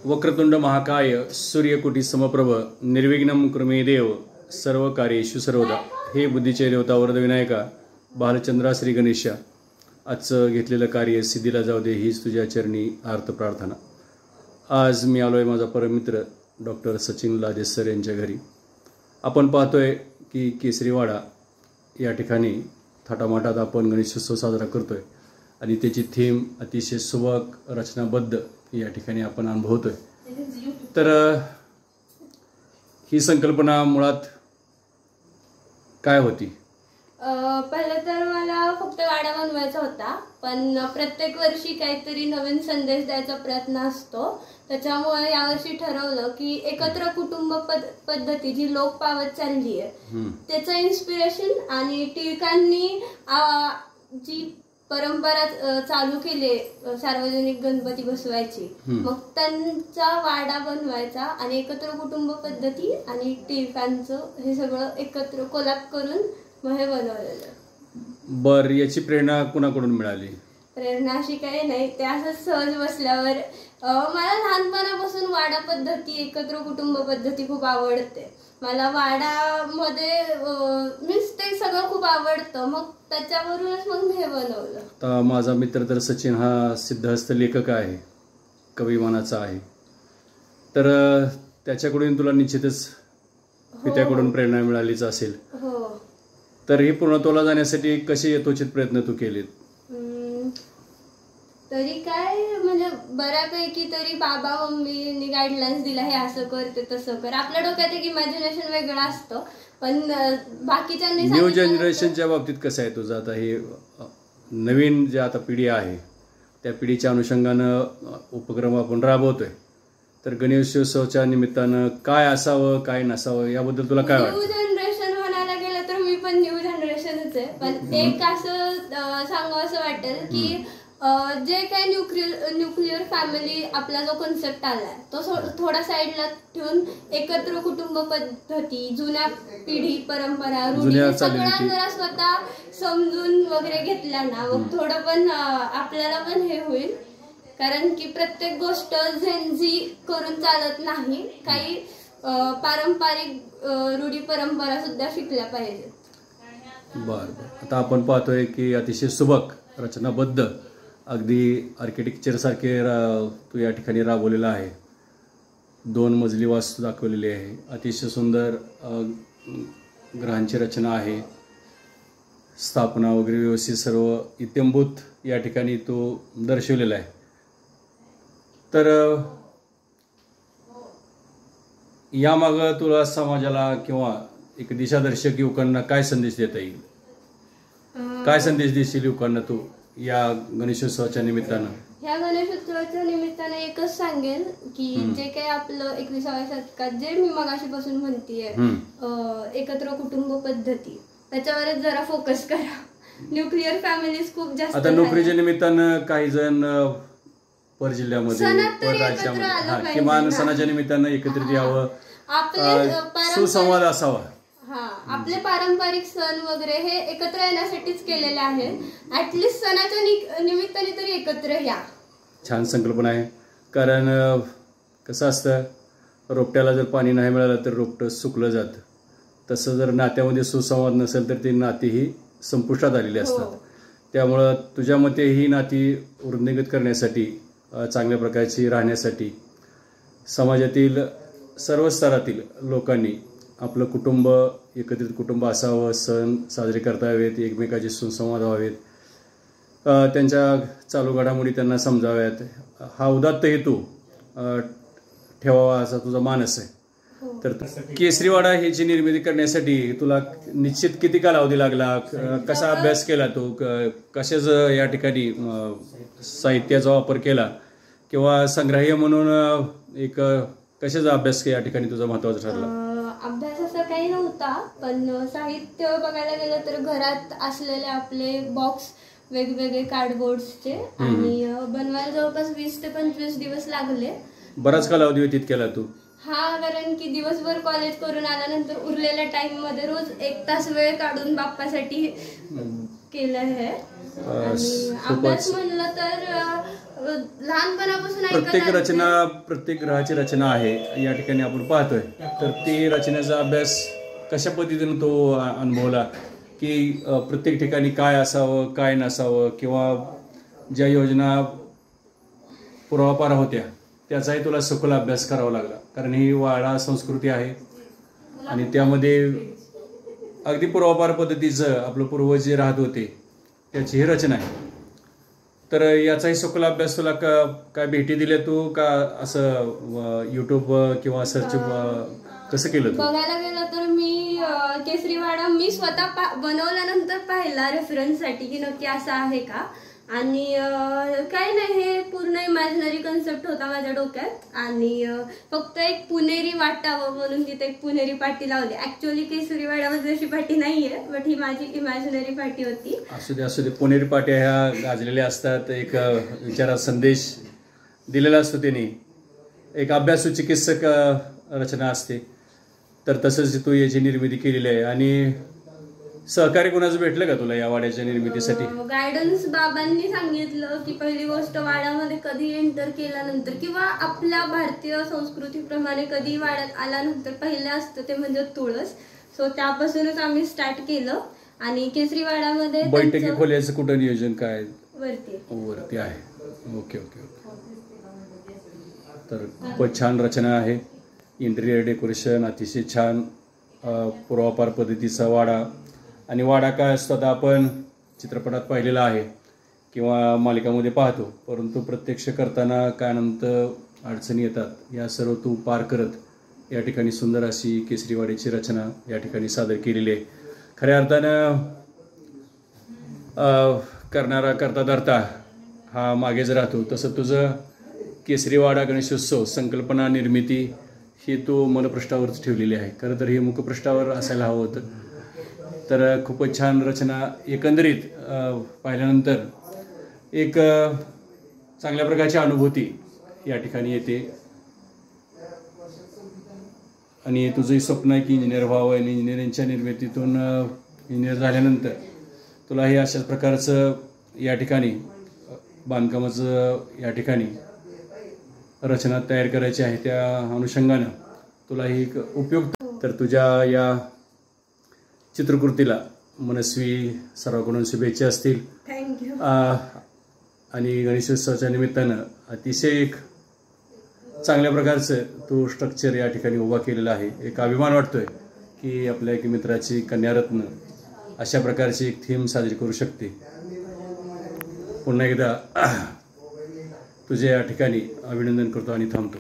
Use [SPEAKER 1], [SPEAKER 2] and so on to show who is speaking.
[SPEAKER 1] वक्रतुंड महाकाय सूर्यकोटी समप्रभ निर्विघ्नं कुरु देव सर्व कार्येषु सर्वदा। हे बुद्धीचे देवता वरद विनायका बालचंद्रा श्री गणेशा, आजचं घेतलेलं कार्य सिद्धीला जाऊ दे हीच तुझ्या चरणी आर्त प्रार्थना। आज मी आलोय माझा परममित्र डॉक्टर सचिन लाजे सर यांच्या घरी। आपण पाहतोय की केसरीवाडा या ठिकाणी थाटामाटात आपण गणेशोत्सव साजरा करतोय आणि त्याची थीम अतिशय सुबक रचनाबद्ध या ठिकाणी आपण अनुभवतोय। तर ही संकल्पना मुळात काय होती?
[SPEAKER 2] पहिलं तर मला फक्त गाड्या बनवायचा होता, पण प्रत्येक वर्षी काहीतरी नवीन संदेश द्यायचा प्रयत्न असतो। त्याच्यामुळे यावर्षी ठरवलं की एकत्र कुटुंब पद्धती जी लोप पावत चालली आहे त्याचं इन्स्पिरेशन आणि टिळकांनी जी परंपरा चालू केली सार्वजनिक गणपती बसवायची, मग त्यांचा वाडा बनवायचा आणि एकत्र कुटुंब पद्धती आणि टिळकांचं हे सगळं एकत्र कोलॅब करून मग हे बनवलेलं।
[SPEAKER 1] बर, याची प्रेरणा कुणाकडून मिळाली?
[SPEAKER 2] प्रेरणा अशी काही नाही, ते असं सहज बसल्यावर मला लहानपणापासून वाडा पद्धती एकत्र कुटुंब पद्धती खूप आवडते। मला वाडामध्ये मीन्स ते सगळं खूप आवडतं, मग त्याच्यावरूनच मग मी हे बनवलं।
[SPEAKER 1] आता माझा मित्र तर सचिन हा सिद्धहस्त लेखक आहे, कविमानाचा आहे, तर त्याच्याकडून तुला निश्चितच पित्याकडून प्रेरणा मिळालीच असेल।
[SPEAKER 2] हो।
[SPEAKER 1] तर हे पूर्णत्वाला जाण्यासाठी कसे यथोचित प्रयत्न तू केलेत?
[SPEAKER 2] तरी काय म्हणजे बऱ्यापैकी तरी बाबा मम्मीनी गाईडलाईन्स दिला, हे असं कर ते तसं कर। आपल्या डोक्यात एक इमॅजिनेशन वेगळं असतं, पण बाकीच्यांनी
[SPEAKER 1] न्यू जनरेशनच्या बाबतीत कसं आहे तुझं? आता हे नवीन जे आता पिढी आहे त्या पिढीच्या अनुषंगानं उपक्रम आपण राबवतोय, तर गणेशोत्सवाच्या निमित्तानं काय असावं काय नसावं याबद्दल तुला काय वाटतं?
[SPEAKER 2] न्यू जनरेशन म्हणायला गेलं तर मी पण न्यू जनरेशनच आहे, पण एक असं सांगावं असं वाटेल की जे काही न्यूक्लिअर फॅमिली आपला जो कन्सेप्ट आलाय तो थोडा साईडला ठेवून एकत्र कुटुंब पद्धती, जुन्या पिढी परंपरा रूढी सगळ्या जरा स्वतः समजून वगैरे घेतल्या ना, मग थोडं पण आपल्याला पण हे होईल। कारण की प्रत्येक गोष्ट झेनझी करून चालत नाही, काही पारंपरिक रूढी परंपरा सुद्धा शिकल्या पाहिजेत।
[SPEAKER 1] बर, आता आपण पाहतोय की अतिशय सुबक रचनाबद्ध अगदी आर्किटेक्चर सारखे तू या ठिकाणी राबवलेला आहे। 2 मजली वास्तू दाखवलेली आहे, अतिशय सुंदर ग्रहांची रचना आहे, स्थापना वगैरे व्यवस्थित सर्व इत्यंभूत या ठिकाणी तो दर्शवलेला आहे। तर यामागं तुला समाजाला किंवा एक दिशादर्शक युवकांना काय संदेश देता येईल? काय संदेश देशील युवकांना तू या गणेशोत्सवाच्या निमित्तानं?
[SPEAKER 2] ह्या गणेशोत्सवाच्या निमित्तानं एकच सांगेल की जे काही आपलं 21व्या शतकात जे मी मगाशीपासून म्हणतीये एकत्र कुटुंब पद्धती, त्याच्यावरच जरा फोकस करा। न्यूक्लिअर फॅमिलीज खूप जास्त
[SPEAKER 1] आता नोकरीच्या निमित्तानं काही जण पर जिल्ह्यामध्ये पर राज्यामध्ये किमान सणाच्या निमित्तानं एकत्रित यावं, सुसंवाद असावा।
[SPEAKER 2] आपले पारंपरिक सण वगैरे हे एकत्र येण्यासाठीच केलेले आहेत। ऍटलिस्ट सणाच्या निमित्ताने तरी एकत्र या।
[SPEAKER 1] छान संकल्पना आहे, कारण कसं असतं, रोपट्याला जर पाणी नाही मिळालं तर रोपटं सुकलं जातं, तसं जर नात्यामध्ये सुसंवाद नसेल तर ती नाती ही संपुष्टात आलेली असतात। त्यामुळं तुझ्या मते ही नाती वृद्धिंगत करण्यासाठी, चांगल्या प्रकारची राहण्यासाठी समाजातील सर्व स्तरातील लोकांनी आपलं कुटुंब एकत्रित कुटुंब असावं, सण साजरे करता यावेत, एकमेकाचे सुसंवाद व्हावेत, त्यांच्या चालू घडामोडी त्यांना समजाव्यात, हा उदात्त हेतू ठेवावा असा तुझा मानस आहे। तर केसरीवाडा ह्याची निर्मिती करण्यासाठी तुला निश्चित किती कालावधी लागला? कसा अभ्यास केला तू? कशाच या ठिकाणी साहित्याचा वापर केला किंवा संग्राह्य म्हणून एक कशाचा अभ्यास या ठिकाणी तुझा महत्वाचा ठरला?
[SPEAKER 2] अभ्यास असं काही नव्हता, पण साहित्य बघायला गेलं तर घरात असलेले आपले बॉक्स वेगवेगळे कार्डबोर्ड्सचे आणि बनवायला जवळपास 20 ते 25 दिवस लागले।
[SPEAKER 1] बराच कालावधी व्यतीत केला तू?
[SPEAKER 2] हा, कारण की दिवसभर कॉलेज करून आल्यानंतर उरलेल्या टाइम मध्ये रोज 1 तास वेळ काढून बाप्पासाठी केलं आहे। आणि अभ्यास म्हणलं तर लहानपणापासून
[SPEAKER 1] प्रत्येक रचना, प्रत्येक ग्रहाची रचना आहे या ठिकाणी आपण पाहतोय. तर ती रचनेचा अभ्यास कशा पद्धतीने तो अनुभवला, की प्रत्येक ठिकाणी काय असावं काय नसावं, किंवा ज्या योजना पूर्वापार होत्या त्याचाही तुला सखोल अभ्यास करावा लागला. कारण ही वाडा संस्कृती आहे आणि त्यामध्ये अगदी पूर्वापार पद्धतीचं आपलं पूर्वज जे राहत होते त्याची ही रचना आहे. तर याचाही सखोल अभ्यास तुला काय भेटी दिल्या तू का असं यूट्यूब किंवा सर्च कसं केलं तू?
[SPEAKER 2] बघायला गेलं तर मी केसरीवाडा मी स्वतः बनवल्यानंतर पाहिला रेफरन्ससाठी की नक्की असं आहे का. आणि काय नाही, हे पूर्ण इमॅजिनरी कन्सेप्ट होता माझ्या डोक्यात. आणि फक्त एक पुणेरी वाटावं म्हणून तिथे एक पुणेरी पाटी लावली. ऍक्च्युअली केसरीवाड्यामध्ये अशी पाटी नाहीये, बट ही माझी इमॅजिनरी पाटी होती.
[SPEAKER 1] असू दे पुणेरी पाट्या ह्या गाजलेल्या असतात. एक विचारात संदेश दिलेला असतो त्यांनी. एक अभ्यासू चिकित्सक रचना असते. तर तसंच तू याची निर्मिती केलेली आहे. आणि सहकार्य कोणाचं भेटलं का तुला या वाड्याच्या निर्मितीसाठी?
[SPEAKER 2] गायडन्स बाबांनी सांगितलं की पहिली गोष्ट, वाड्यामध्ये कधी एंटर केल्यानंतर किंवा आपल्या भारतीय संस्कृतीप्रमाणे कधी वाड्यात आल्यानंतर पहिलं असतं ते म्हणजे तुळस. सो त्यापासूनच आम्ही स्टार्ट केलं. आणि केसरीवाड्यामध्ये
[SPEAKER 1] बैठकी खोल्याचं कुठं नियोजन काय?
[SPEAKER 2] वरती
[SPEAKER 1] आहे. ओके. तर खूपच छान रचना आहे. इंटिरियर डेकोरेशन अतिशय छान. पूर्वापार पद्धतीचा वाडा. आणि वाडा काय असतो आता आपण चित्रपटात पाहिलेला आहे किंवा मालिकामध्ये पाहतो, परंतु प्रत्यक्ष करताना काय अनंत अडचणी येतात. या सर्व तू पार करत या ठिकाणी सुंदर अशी केसरीवाडीची रचना या ठिकाणी सादर केलेली आहे. खऱ्या अर्थानं करता धरता हा मागेच राहतो. तसं तुझं केसरीवाडा गणेशोत्सव संकल्पना निर्मिती ही तू मनपृष्ठावरच ठेवलेली आहे. खरं तर हे मुखपृष्ठावर असायला हवं होतं. तर खूपच छान रचना एकंदरीत पाहिल्यानंतर एक चांगल्या प्रकारची अनुभूती या ठिकाणी येते. आणि तुझंही स्वप्न आहे की इंजिनियर व्हावं. आणि इंजिनिअरिंगच्या निर्मितीतून इंजिनियर झाल्यानंतर तुला हे अशाच प्रकारचं या ठिकाणी बांधकामाचं या ठिकाणी रचना तयार करायची आहे. त्या अनुषंगानं तुला ही एक उपयुक्त. तर तुझ्या या चित्रकृतीला मनस्वी सर्वांकडून शुभेच्छा असतील.
[SPEAKER 2] थँक्यू.
[SPEAKER 1] आणि गणेशोत्सवाच्या निमित्तानं अतिशय एक चांगल्या प्रकारचं तू स्ट्रक्चर या ठिकाणी उभा केलेला आहे. एक अभिमान वाटतोय की आपल्या एक मित्राची कन्यारत्न अशा प्रकारची एक थीम साजरी करू शकते. पुन्हा एकदा तुझे या ठिकाणी अभिनंदन करतो आणि थांबतो.